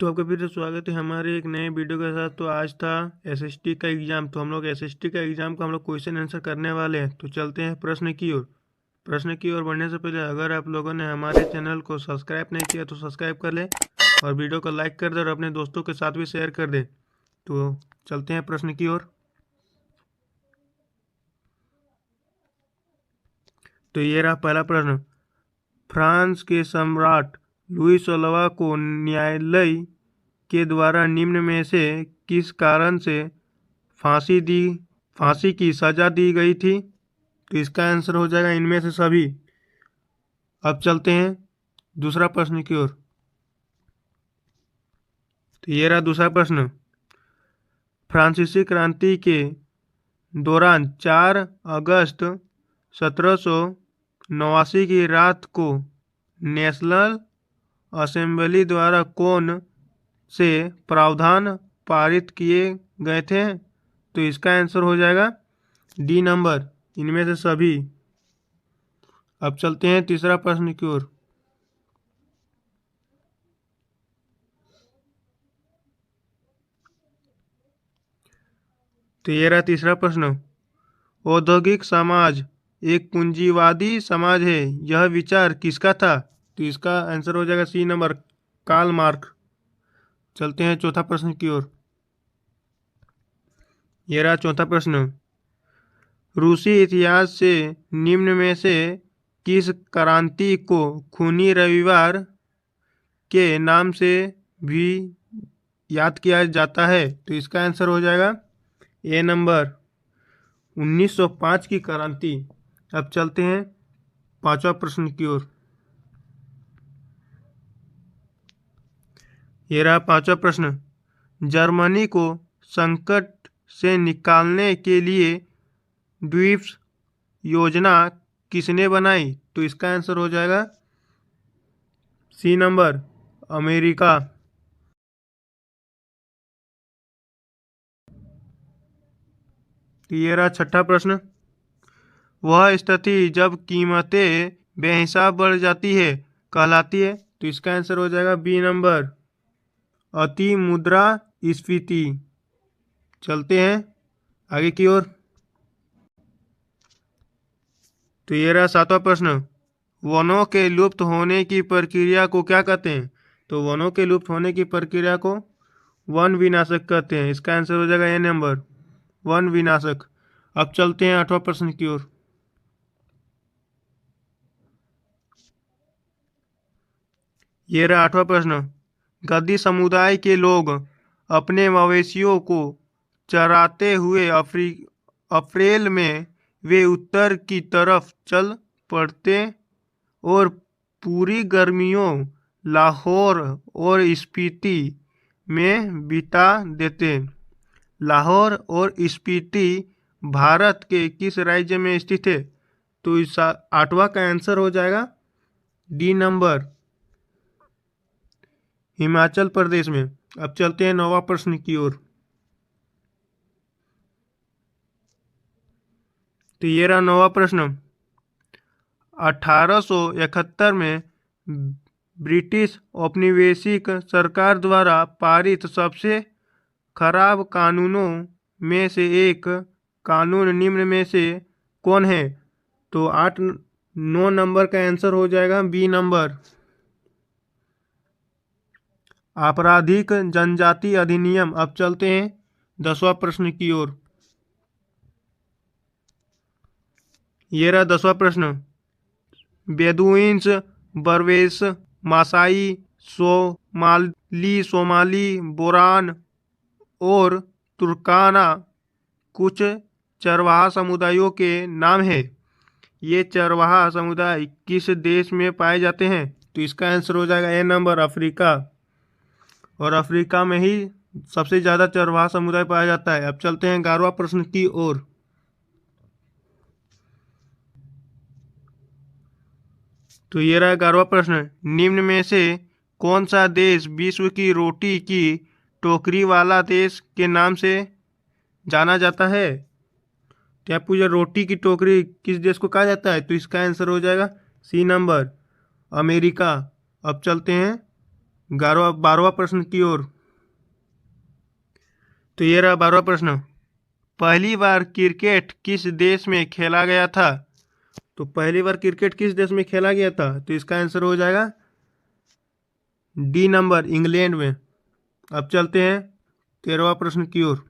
तो आपका फिर से स्वागत है हमारे एक नए वीडियो के साथ। तो आज था एसएसटी का एग्ज़ाम। तो हम लोग एसएसटी का एग्ज़ाम का हम लोग क्वेश्चन आंसर करने वाले हैं। तो चलते हैं प्रश्न की ओर। प्रश्न की ओर बढ़ने से पहले अगर आप लोगों ने हमारे चैनल को सब्सक्राइब नहीं किया तो सब्सक्राइब कर ले और वीडियो को लाइक कर दे और अपने दोस्तों के साथ भी शेयर कर दे। तो चलते हैं प्रश्न की ओर। तो ये रहा पहला प्रश्न। फ्रांस के सम्राट लुई 16वां को न्यायालय के द्वारा निम्न में से किस कारण से फांसी की सजा दी गई थी? तो इसका आंसर हो जाएगा इनमें से सभी। अब चलते हैं दूसरा प्रश्न की ओर। तो ये रहा दूसरा प्रश्न। फ्रांसीसी क्रांति के दौरान 4 अगस्त 1789 की रात को नेशनल असेंबली द्वारा कौन से प्रावधान पारित किए गए थे? तो इसका आंसर हो जाएगा डी नंबर, इनमें से सभी। अब चलते हैं तीसरा प्रश्न की ओर। तो ये रहा तीसरा प्रश्न। औद्योगिक समाज एक पूंजीवादी समाज है, यह विचार किसका था? तो इसका आंसर हो जाएगा सी नंबर, कार्ल मार्क्स। चलते हैं चौथा प्रश्न की ओर। ये रहा चौथा प्रश्न। रूसी इतिहास से निम्न में से किस क्रांति को खूनी रविवार के नाम से भी याद किया जाता है? तो इसका आंसर हो जाएगा ए नंबर, 1905 की क्रांति। अब चलते हैं पांचवा प्रश्न की ओर। ये रहा पांचवा प्रश्न। जर्मनी को संकट से निकालने के लिए द्वीप योजना किसने बनाई? तो इसका आंसर हो जाएगा सी नंबर, अमेरिका। तो ये रहा छठा प्रश्न। वह स्थिति जब कीमतें बेहिसाब बढ़ जाती है कहलाती है? तो इसका आंसर हो जाएगा बी नंबर, अति मुद्रास्फीति। चलते हैं आगे की ओर। तो ये रहा सातवां प्रश्न। वनों के लुप्त होने की प्रक्रिया को क्या कहते हैं? तो वनों के लुप्त होने की प्रक्रिया को वन विनाशक कहते हैं। इसका आंसर हो जाएगा ए नंबर, वन विनाशक। अब चलते हैं आठवां प्रश्न की ओर। ये रहा आठवां प्रश्न। गद्दी समुदाय के लोग अपने मवेशियों को चराते हुए अप्रैल में वे उत्तर की तरफ चल पड़ते और पूरी गर्मियों लाहौर और स्पीति में बिता देते। लाहौर और स्पीति भारत के किस राज्य में स्थित है? तो इस आठवां का आंसर हो जाएगा डी नंबर, हिमाचल प्रदेश में। अब चलते हैं नौवां प्रश्न की ओर। तो ये रहा नौवां प्रश्न। 1871 में ब्रिटिश औपनिवेशिक सरकार द्वारा पारित सबसे खराब कानूनों में से एक कानून निम्न में से कौन है? तो 9 नंबर का आंसर हो जाएगा बी नंबर, आपराधिक जनजाति अधिनियम। अब चलते हैं 10वां प्रश्न की ओर। ये रहा 10वां प्रश्न। बेदुइन्स, बर्वेस, मासाई, सोमाली, बोरान और तुर्काना कुछ चरवाहा समुदायों के नाम है। ये चरवाहा समुदाय किस देश में पाए जाते हैं? तो इसका आंसर हो जाएगा ए नंबर, अफ्रीका। और अफ्रीका में ही सबसे ज़्यादा चरवाहा समुदाय पाया जाता है। अब चलते हैं 11वां प्रश्न की ओर। तो ये रहा 11वां प्रश्न। निम्न में से कौन सा देश विश्व की रोटी की टोकरी वाला देश के नाम से जाना जाता है? तो आप पूछे रोटी की टोकरी किस देश को कहा जाता है? तो इसका आंसर हो जाएगा सी नंबर, अमेरिका। अब चलते हैं 12वां प्रश्न की ओर। तो ये रहा 12वां प्रश्न। पहली बार क्रिकेट किस देश में खेला गया था? तो पहली बार क्रिकेट किस देश में खेला गया था? तो इसका आंसर हो जाएगा डी नंबर, इंग्लैंड में। अब चलते हैं 13वां प्रश्न की ओर।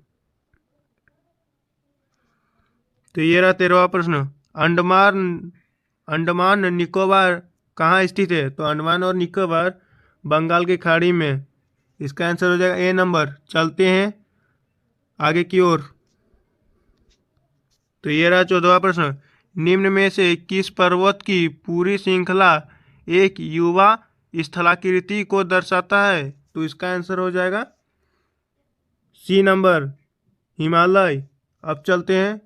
तो ये रहा 13वां प्रश्न। अंडमान निकोबार कहाँ स्थित है? तो अंडमान और निकोबार बंगाल की खाड़ी में। इसका आंसर हो जाएगा ए नंबर। चलते हैं आगे की ओर। तो ये रहा 14वां प्रश्न। निम्न में से किस पर्वत की पूरी श्रृंखला एक युवा स्थलाकृति को दर्शाता है? तो इसका आंसर हो जाएगा सी नंबर, हिमालय। अब चलते हैं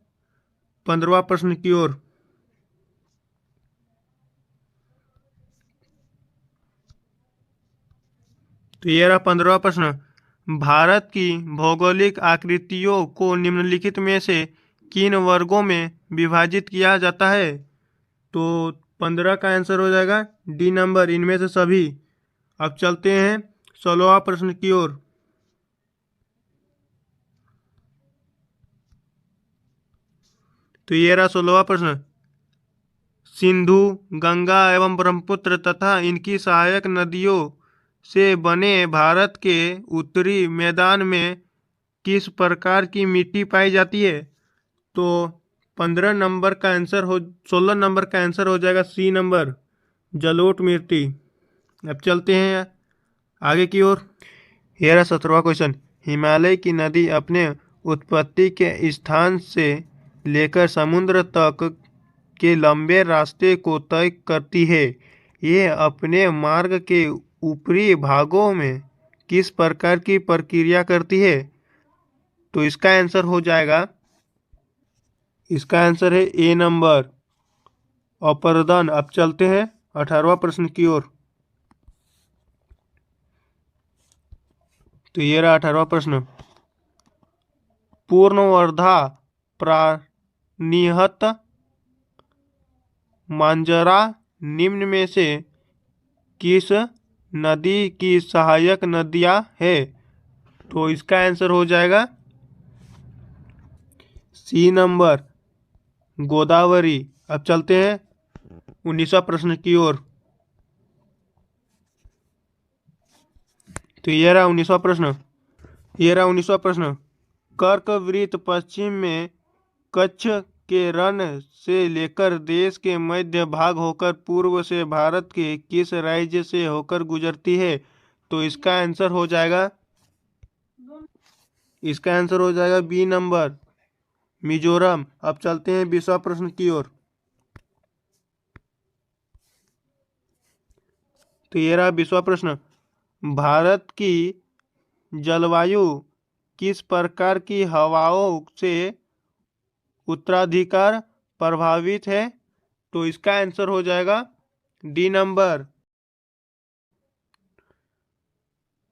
15वां प्रश्न की ओर। तो ये रहा 15वां प्रश्न। भारत की भौगोलिक आकृतियों को निम्नलिखित में से किन वर्गों में विभाजित किया जाता है? तो 15 का आंसर हो जाएगा डी नंबर, इनमें से सभी। अब चलते हैं 16वां प्रश्न की ओर। तो ये रहा 16वां प्रश्न। सिंधु, गंगा एवं ब्रह्मपुत्र तथा इनकी सहायक नदियों से बने भारत के उत्तरी मैदान में किस प्रकार की मिट्टी पाई जाती है? तो 15 नंबर का आंसर हो 16 नंबर का आंसर हो जाएगा सी नंबर, जलोढ़ मिट्टी। अब चलते हैं आगे की ओर। ये रहा 17वां क्वेश्चन। हिमालय की नदी अपने उत्पत्ति के स्थान से लेकर समुद्र तक के लंबे रास्ते को तय करती है। यह अपने मार्ग के ऊपरी भागों में किस प्रकार की प्रक्रिया करती है? तो इसका आंसर हो जाएगा, इसका आंसर है ए नंबर, अपरदन। अब चलते हैं 18वां प्रश्न की ओर। तो ये रहा 18वां प्रश्न। पूर्णवर्धा प्राणिहत मांजरा निम्न में से किस नदी की सहायक नदियां है? तो इसका आंसर हो जाएगा सी नंबर, गोदावरी। अब चलते हैं 19वां प्रश्न की ओर। तो ये रहा 19वां प्रश्न। ये रहा 19वां प्रश्न। कर्कवृत्त पश्चिम में कच्छ के रण से लेकर देश के मध्य भाग होकर पूर्व से भारत के किस राज्य से होकर गुजरती है? तो इसका आंसर हो जाएगा, इसका आंसर हो जाएगा बी नंबर, मिजोरम। अब चलते हैं 20वां प्रश्न की ओर। तो ये रहा 20वां प्रश्न। भारत की जलवायु किस प्रकार की हवाओं से उत्तराधिकार प्रभावित है? तो इसका आंसर हो जाएगा डी नंबर,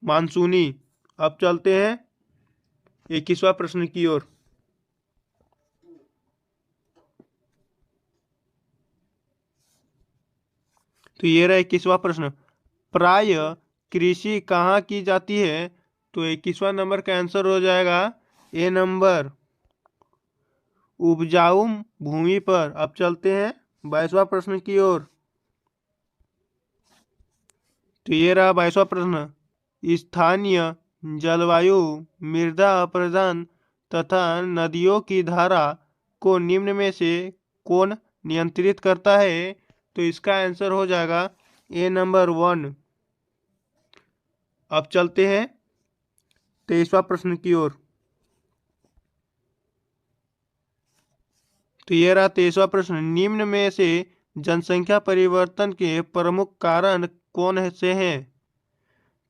मानसूनी। अब चलते हैं 21वां प्रश्न की ओर। तो ये रहा 21वां प्रश्न। प्राय कृषि कहाँ की जाती है? तो 21वां नंबर का आंसर हो जाएगा ए नंबर, उपजाऊ भूमि पर। अब चलते हैं 22वां प्रश्न की ओर। तो ये रहा 22वां प्रश्न। स्थानीय जलवायु, मृदा अपरदन तथा नदियों की धारा को निम्न में से कौन नियंत्रित करता है? तो इसका आंसर हो जाएगा ए नंबर 1। अब चलते हैं 23वां प्रश्न की ओर। तो ये रहा 23वां प्रश्न। निम्न में से जनसंख्या परिवर्तन के प्रमुख कारण कौन से हैं?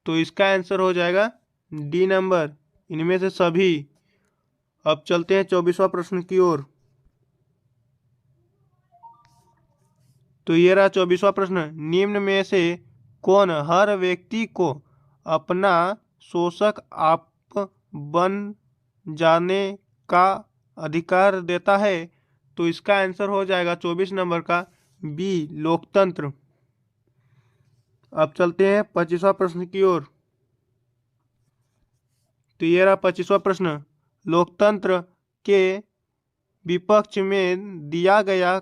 तो इसका आंसर हो जाएगा डी नंबर, इनमें से सभी। अब चलते हैं 24वां प्रश्न की ओर। तो ये रहा 24वां प्रश्न। निम्न में से कौन हर व्यक्ति को अपना शोषक आप बन जाने का अधिकार देता है? तो इसका आंसर हो जाएगा 24 नंबर का बी, लोकतंत्र। अब चलते हैं 25वां प्रश्न की ओर। तो ये रहा 25वां प्रश्न। लोकतंत्र के विपक्ष में दिया गया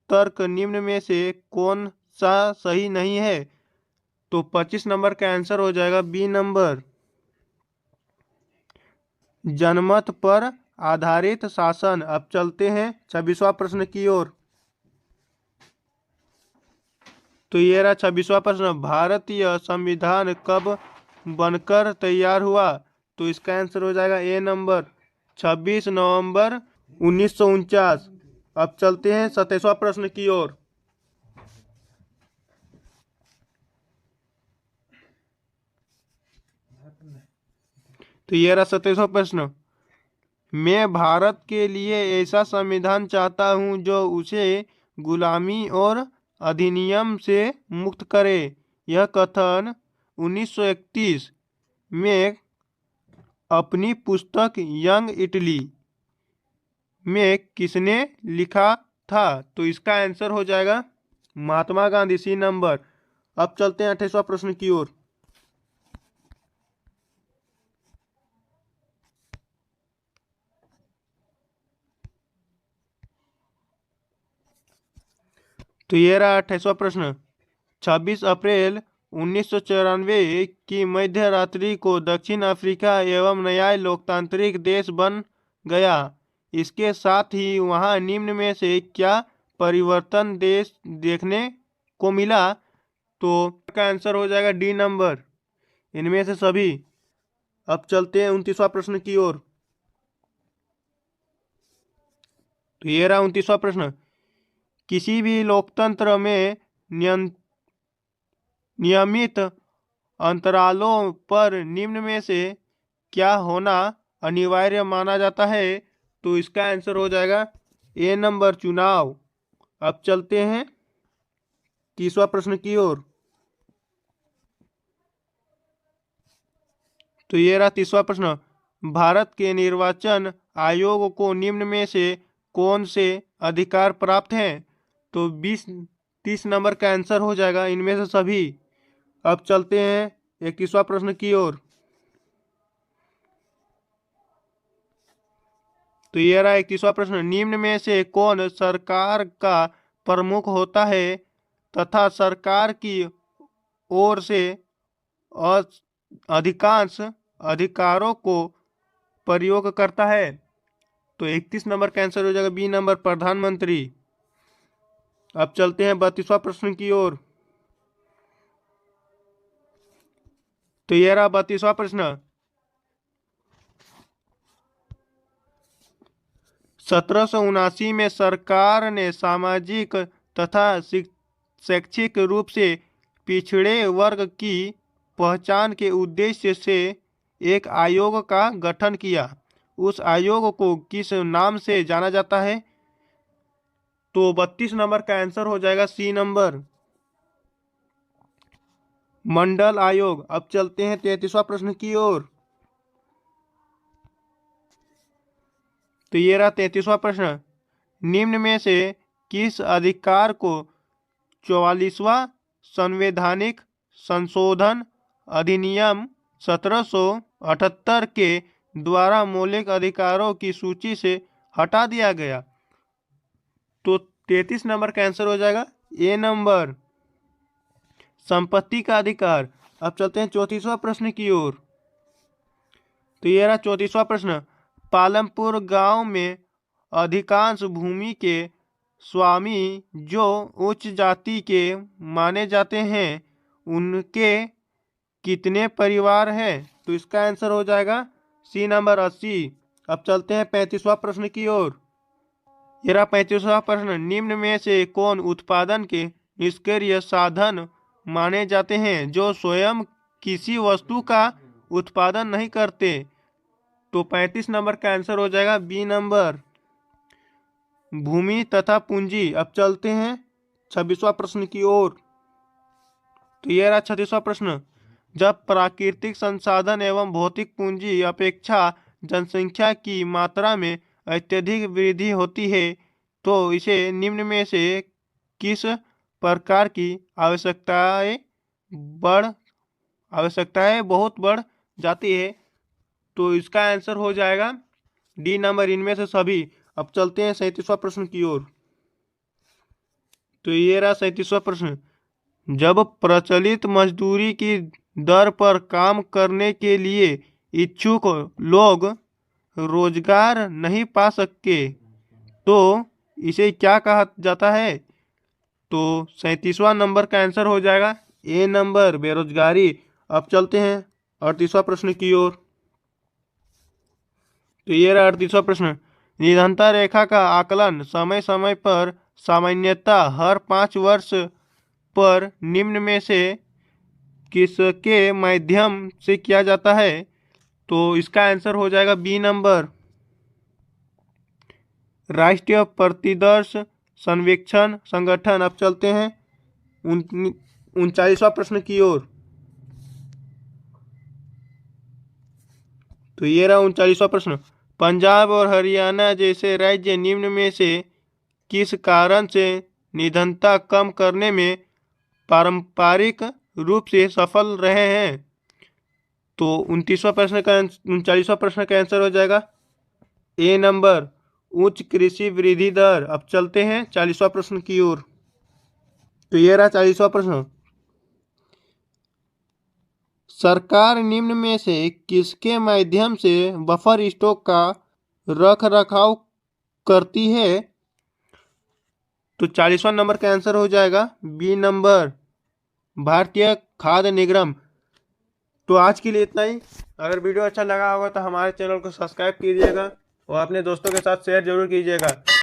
तर्क निम्न में से कौन सा सही नहीं है? तो 25 नंबर का आंसर हो जाएगा बी नंबर, जनमत पर आधारित शासन। अब चलते हैं 26वां प्रश्न की ओर। तो ये रहा 26वां प्रश्न। भारतीय संविधान कब बनकर तैयार हुआ? तो इसका आंसर हो जाएगा ए नंबर, 26 नवंबर 1949। अब चलते हैं 27वां प्रश्न की ओर। तो ये रहा 27वां प्रश्न। मैं भारत के लिए ऐसा संविधान चाहता हूं जो उसे गुलामी और अधिनियम से मुक्त करे। यह कथन 1931 में अपनी पुस्तक यंग इटली में किसने लिखा था? तो इसका आंसर हो जाएगा महात्मा गांधी, सी नंबर। अब चलते हैं 28वां प्रश्न की ओर। तो ये रहा 28वां प्रश्न। 26 अप्रैल 1994 की मध्य रात्रि को दक्षिण अफ्रीका एवं न्याय लोकतांत्रिक देश बन गया। इसके साथ ही वहां निम्न में से क्या परिवर्तन देश देखने को मिला? तो का आंसर हो जाएगा डी नंबर, इनमें से सभी। अब चलते हैं 29वां प्रश्न की ओर। तो ये रहा 29वां प्रश्न। किसी भी लोकतंत्र में नियमित अंतरालों पर निम्न में से क्या होना अनिवार्य माना जाता है? तो इसका आंसर हो जाएगा ए नंबर, चुनाव। अब चलते हैं 30वां प्रश्न की ओर। तो ये रहा 30वां प्रश्न। भारत के निर्वाचन आयोग को निम्न में से कौन से अधिकार प्राप्त हैं? तो 30 नंबर का आंसर हो जाएगा इनमें से सभी। अब चलते हैं 31वां प्रश्न की ओर। तो ये रहा 31वां प्रश्न। निम्न में से कौन सरकार का प्रमुख होता है तथा सरकार की ओर से अधिकांश अधिकारों को प्रयोग करता है? तो 31 नंबर का आंसर हो जाएगा बी नंबर, प्रधानमंत्री। अब चलते हैं 32वां प्रश्न की ओर। तो यह रहा 32वां प्रश्न। 1779 में सरकार ने सामाजिक तथा शैक्षिक रूप से पिछड़े वर्ग की पहचान के उद्देश्य से एक आयोग का गठन किया। उस आयोग को किस नाम से जाना जाता है? तो 32 नंबर का आंसर हो जाएगा सी नंबर, मंडल आयोग। अब चलते हैं 33वां प्रश्न की ओर। तो ये रहा 33वां प्रश्न। निम्न में से किस अधिकार को 44वां संवैधानिक संशोधन अधिनियम 1778 के द्वारा मौलिक अधिकारों की सूची से हटा दिया गया? तो 33 नंबर का आंसर हो जाएगा ए नंबर, संपत्ति का अधिकार। अब चलते हैं 34वां प्रश्न की ओर। तो ये रहा 34वां प्रश्न। पालमपुर गांव में अधिकांश भूमि के स्वामी जो उच्च जाति के माने जाते हैं उनके कितने परिवार हैं? तो इसका आंसर हो जाएगा सी नंबर, 80। अब चलते हैं 35वां प्रश्न की ओर। यह रहा 35वां प्रश्न। निम्न में से कौन उत्पादन के निष्क्रिय साधन माने जाते हैं जो स्वयं किसी वस्तु का उत्पादन नहीं करते? तो 35 नंबर का आंसर हो जाएगा बी नंबर, भूमि तथा पूंजी। अब चलते हैं 26वां प्रश्न की ओर। तो यह रहा 36वां प्रश्न। जब प्राकृतिक संसाधन एवं भौतिक पूंजी अपेक्षा जनसंख्या की मात्रा में अत्यधिक वृद्धि होती है तो इसे निम्न में से किस प्रकार की आवश्यकताएं बढ़ आवश्यकता है बहुत बढ़ जाती है। तो इसका आंसर हो जाएगा डी नंबर, इनमें से सभी। अब चलते हैं 37वां प्रश्न की ओर। तो ये रहा 37वां प्रश्न। जब प्रचलित मजदूरी की दर पर काम करने के लिए इच्छुक लोग रोजगार नहीं पा सके तो इसे क्या कहा जाता है? तो 37वां नंबर का आंसर हो जाएगा ए नंबर, बेरोजगारी। अब चलते हैं 38वां प्रश्न की ओर। तो ये रहा 38वां प्रश्न। निर्धनता रेखा का आकलन समय समय पर सामान्यतः हर 5 वर्ष पर निम्न में से किसके माध्यम से किया जाता है? तो इसका आंसर हो जाएगा बी नंबर, राष्ट्रीय प्रतिदर्श सर्वेक्षण संगठन। अब चलते हैं 39वां प्रश्न की ओर। तो ये रहा 39वां प्रश्न। पंजाब और हरियाणा जैसे राज्य निम्न में से किस कारण से निर्धनता कम करने में पारंपरिक रूप से सफल रहे हैं? तो 39वां प्रश्न का आंसर हो जाएगा ए नंबर, उच्च कृषि वृद्धि दर। अब चलते हैं 40वां प्रश्न की ओर। तो ये रहा 40वां प्रश्न। सरकार निम्न में से किसके माध्यम से बफर स्टॉक का रख रखाव करती है? तो 40वां नंबर का आंसर हो जाएगा बी नंबर, भारतीय खाद्य निगम। तो आज के लिए इतना ही। अगर वीडियो अच्छा लगा होगा तो हमारे चैनल को सब्सक्राइब कीजिएगा और अपने दोस्तों के साथ शेयर जरूर कीजिएगा।